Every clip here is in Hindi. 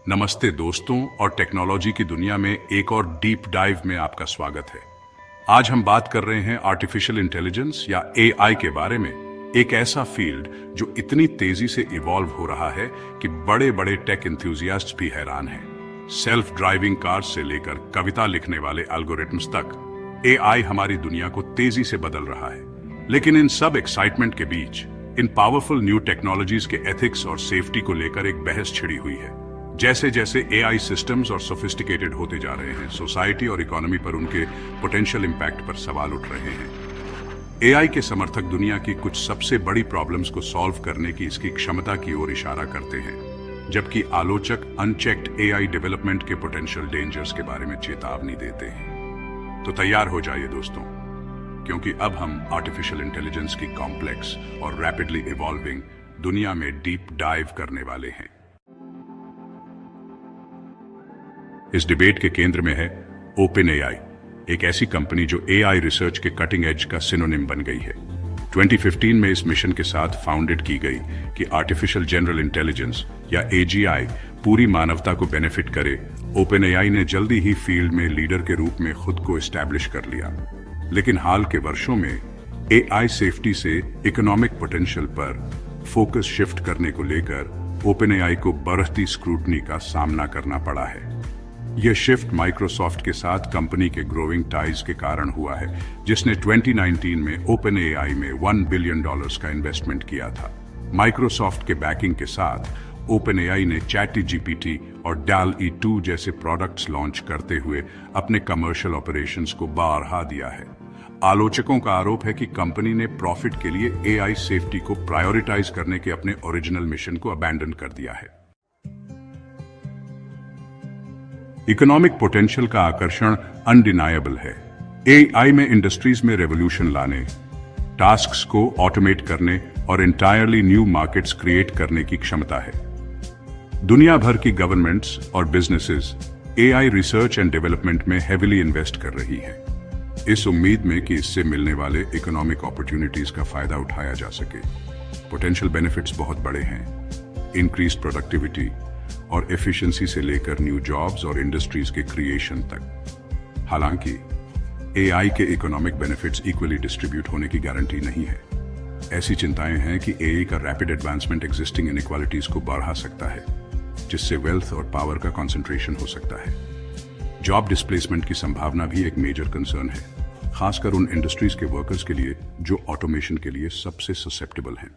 नमस्ते दोस्तों और टेक्नोलॉजी की दुनिया में एक और डीप डाइव में आपका स्वागत है। आज हम बात कर रहे हैं आर्टिफिशियल इंटेलिजेंस या एआई के बारे में, एक ऐसा फील्ड जो इतनी तेजी से इवॉल्व हो रहा है कि बड़े बड़े टेक एंथुसियास्ट्स भी हैरान हैं। सेल्फ ड्राइविंग कार्स से लेकर कविता लिखने वाले एल्गोरिथम्स तक एआई हमारी दुनिया को तेजी से बदल रहा है। लेकिन इन सब एक्साइटमेंट के बीच इन पावरफुल न्यू टेक्नोलॉजीज के एथिक्स और सेफ्टी को लेकर एक बहस छिड़ी हुई है। जैसे जैसे एआई सिस्टम्स और सोफिस्टिकेटेड होते जा रहे हैं, सोसाइटी और इकोनॉमी पर उनके पोटेंशियल इंपैक्ट पर सवाल उठ रहे हैं। एआई के समर्थक दुनिया की कुछ सबसे बड़ी प्रॉब्लम्स को सॉल्व करने की इसकी क्षमता की ओर इशारा करते हैं, जबकि आलोचक अनचेक्ड एआई डेवलपमेंट के पोटेंशियल डेंजर्स के बारे में चेतावनी देते हैं। तो तैयार हो जाइए दोस्तों, क्योंकि अब हम आर्टिफिशियल इंटेलिजेंस की कॉम्प्लेक्स और रैपिडली इवॉल्विंग दुनिया में डीप डाइव करने वाले हैं। इस डिबेट के केंद्र में है ओपन एआई, एक ऐसी कंपनी जो एआई रिसर्च के कटिंग एज का सिनोनिम बन गई है। 2015 में इस मिशन के साथ फाउंडेड की गई कि आर्टिफिशियल जनरल इंटेलिजेंस या एजीआई पूरी मानवता को बेनिफिट करे। ओपन एआई ने जल्दी ही फील्ड में लीडर के रूप में खुद को एस्टैब्लिश कर लिया। लेकिन हाल के वर्षों में एआई सेफ्टी से इकोनॉमिक पोटेंशियल पर फोकस शिफ्ट करने को लेकर ओपन एआई को बढ़ती स्क्रूटनी का सामना करना पड़ा है। यह शिफ्ट माइक्रोसॉफ्ट के साथ कंपनी के ग्रोइंग टाइज के कारण हुआ है, जिसने 2019 में ओपन एआई में $1 बिलियन का इन्वेस्टमेंट किया था। माइक्रोसॉफ्ट के बैकिंग के साथ ओपन एआई ने चैटजीपीटी और DALL-E 2 जैसे प्रोडक्ट्स लॉन्च करते हुए अपने कमर्शियल ऑपरेशंस को बढ़ा दिया है। आलोचकों का आरोप है कि कंपनी ने प्रॉफिट के लिए एआई सेफ्टी को प्रायोरिटाइज करने के अपने ओरिजिनल मिशन को अबैंडन कर दिया है। इकोनॉमिक पोटेंशियल का आकर्षण अनडिनायबल है। एआई में इंडस्ट्रीज में रेवोल्यूशन लाने, टास्क्स को ऑटोमेट करने और एंटायरली न्यू मार्केट्स क्रिएट करने की क्षमता है। दुनिया भर की गवर्नमेंट्स और businesses AI research and development में हेविली इन्वेस्ट कर रही हैं, इस उम्मीद में कि इससे मिलने वाले इकोनॉमिक अपॉर्चुनिटीज का फायदा उठाया जा सके। पोटेंशियल बेनिफिट्स बहुत बड़े हैं, इंक्रीज्ड प्रोडक्टिविटी और एफिशिएंसी से लेकर न्यू जॉब्स और इंडस्ट्रीज के क्रिएशन तक। हालांकि एआई के इकोनॉमिक बेनिफिट्स इक्वली डिस्ट्रीब्यूट होने की गारंटी नहीं है। ऐसी चिंताएं हैं कि एआई का रैपिड एडवांसमेंट एग्जिस्टिंग इनइक्वालिटीज को बढ़ा सकता है, जिससे वेल्थ और पावर का कंसंट्रेशन हो सकता है। जॉब डिस्प्लेसमेंट की संभावना भी एक मेजर कंसर्न है, खासकर उन इंडस्ट्रीज के वर्कर्स के लिए जो ऑटोमेशन के लिए सबसे ससेप्टेबल हैं।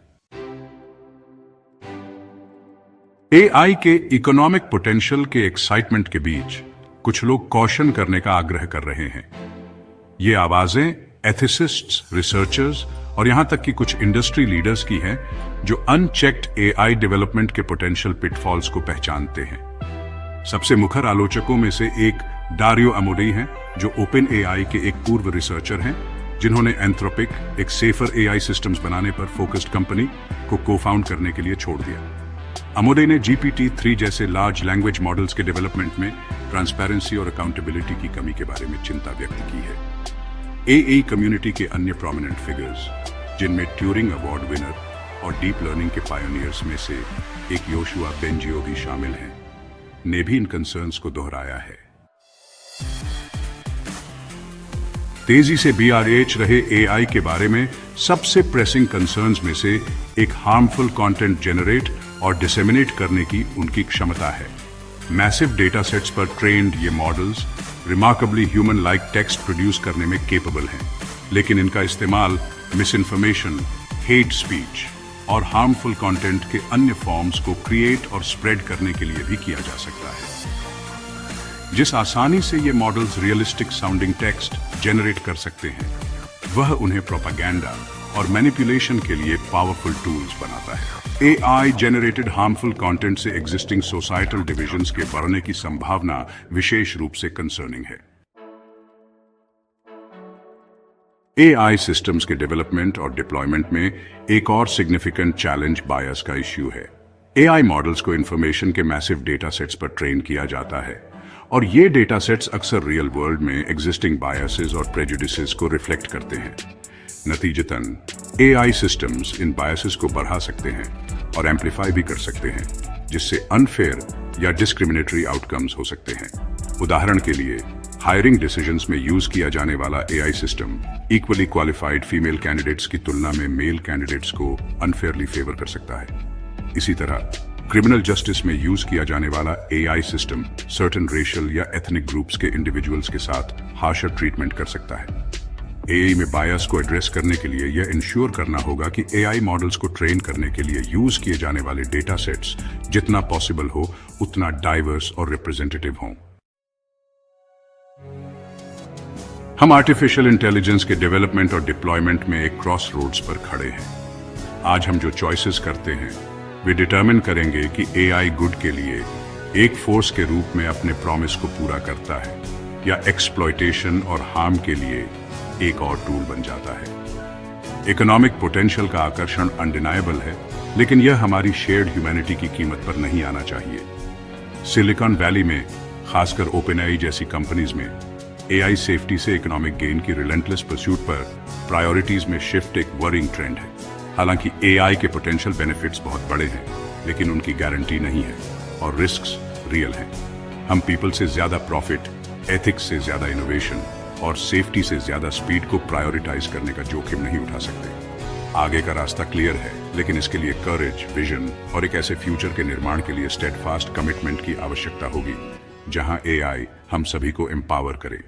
एआई के इकोनॉमिक पोटेंशियल के एक्साइटमेंट के बीच कुछ लोग कॉशन करने का आग्रह कर रहे हैं। ये आवाजें एथिसिस्ट्स, रिसर्चर्स और यहां तक कि कुछ इंडस्ट्री लीडर्स की हैं, जो अनचेक्ड एआई डेवलपमेंट के पोटेंशियल पिटफॉल्स को पहचानते हैं। सबसे मुखर आलोचकों में से एक डारियो अमोडेई हैं, जो ओपन एआई के एक पूर्व रिसर्चर हैं, जिन्होंने एंथ्रोपिक, एक सेफर एआई सिस्टम्स बनाने पर फोकस्ड कंपनी को को-फाउंड करने के लिए छोड़ दिया। अमोडेई ने GPT-3 जैसे लार्ज लैंग्वेज मॉडल्स के डेवलपमेंट में ट्रांसपेरेंसी और अकाउंटेबिलिटी की कमी के बारे में चिंता व्यक्त की है। एआई कम्युनिटी के अन्य प्रोमिनेंट फिगर्स, जिनमें ट्यूरिंग अवार्ड विनर और डीप लर्निंग के पायोनियर्स में से एक योशुआ बेंजियो भी शामिल हैं, ने भी इन कंसर्न्स को दोहराया है। तेजी से BRH रहे एआई के बारे में सबसे प्रेसिंग कंसर्न्स में से एक हार्मफुल कंटेंट जनरेट और डिसेमिनेट करने की उनकी क्षमता है। मैसिव डेटा सेट्स पर ट्रेन्ड ये models remarkably human like text produce करने में केपेबल हैं, लेकिन इनका इस्तेमाल मिस इन्फॉर्मेशन, हेट स्पीच और हार्मफुल कंटेंट के अन्य फॉर्म्स को क्रिएट और स्प्रेड करने के लिए भी किया जा सकता है। जिस आसानी से ये models realistic sounding text generate कर सकते हैं, वह उन्हें प्रोपेगेंडा और मैनिपुलेशन के लिए पावरफुल टूल्स बनाता है। एआई जेनरेटेड हार्मफुल कंटेंट से एग्जिस्टिंग सोसाइटल डिविजन्स के बढ़ने की संभावना विशेष रूप से कंसर्निंग है। एआई सिस्टम्स के डेवलपमेंट और डिप्लॉयमेंट में एक और सिग्निफिकेंट चैलेंज बायस का इश्यू है। एआई मॉडल्स को इंफॉर्मेशन के मैसिव डेटा सेट्स पर ट्रेन किया जाता है, और ये डेटा सेट्स अक्सर रियल वर्ल्ड में एग्जिस्टिंग बायसेस और प्रेजुडिसेस को रिफ्लेक्ट करते हैं। नतीजतन एआई सिस्टम्स इन बायसेस को बढ़ा सकते हैं और एम्पलीफाई भी कर सकते हैं, जिससे अनफेयर या डिस्क्रिमिनेटरी आउटकम्स हो सकते हैं। उदाहरण के लिए हायरिंग डिसीजंस में यूज किया जाने वाला AI system equally qualified female candidates की तुलना में मेल कैंडिडेट्स को अनफेयरली फेवर कर सकता है। इसी तरह क्रिमिनल जस्टिस में यूज किया जाने वाला एआई सिस्टम सर्टेन रेशियल या एथनिक ग्रुप्स के इंडिविजुअल्स के साथ हार्शर ट्रीटमेंट कर सकता है। एआई में बायस को एड्रेस करने के लिए यह इंश्योर करना होगा कि एआई मॉडल्स को ट्रेन करने के लिए यूज किए जाने वाले डेटा सेट्स जितना पॉसिबल हो उतना डाइवर्स और रिप्रेजेंटेटिव हों। हम आर्टिफिशियल इंटेलिजेंस के डेवलपमेंट और डिप्लॉयमेंट में एक क्रॉस रोड्स पर खड़े हैं। आज हम जो चॉइसेस करते हैं वे डिटरमिन करेंगे कि एआई गुड के लिए एक फोर्स के रूप में अपने प्रॉमिस को पूरा करता है या एक्सप्लॉयटेशन और हार्म के लिए एक और टूल बन जाता है। इकोनॉमिक पोटेंशियल का आकर्षण अनडिनायबल है, लेकिन यह हमारी शेयर्ड ह्यूमैनिटी की कीमत पर नहीं आना चाहिए। सिलिकॉन वैली में, खासकर ओपनएआई जैसी कंपनीज में, एआई सेफ्टी से इकोनॉमिक गेन की रिलेंटलेस परस्यूट पर प्रायोरिटीज में शिफ्ट एक वरिंग ट्रेंड है। हालांकि एआई के पोटेंशियल बेनिफिट्स बहुत बड़े हैं, लेकिन उनकी गारंटी नहीं है और रिस्क्स रियल हैं। हम पीपल से ज्यादा प्रॉफिट, एथिक्स से ज्यादा इनोवेशन और सेफ्टी से ज्यादा स्पीड को प्रायोरिटाइज करने का जोखिम नहीं उठा सकते। आगे का रास्ता क्लियर है, लेकिन इसके लिए करेज, विजन और एक ऐसे फ्यूचर के निर्माण के लिए स्टेडफास्ट कमिटमेंट की आवश्यकता होगी जहां एआई हम सभी को एम्पावर करे।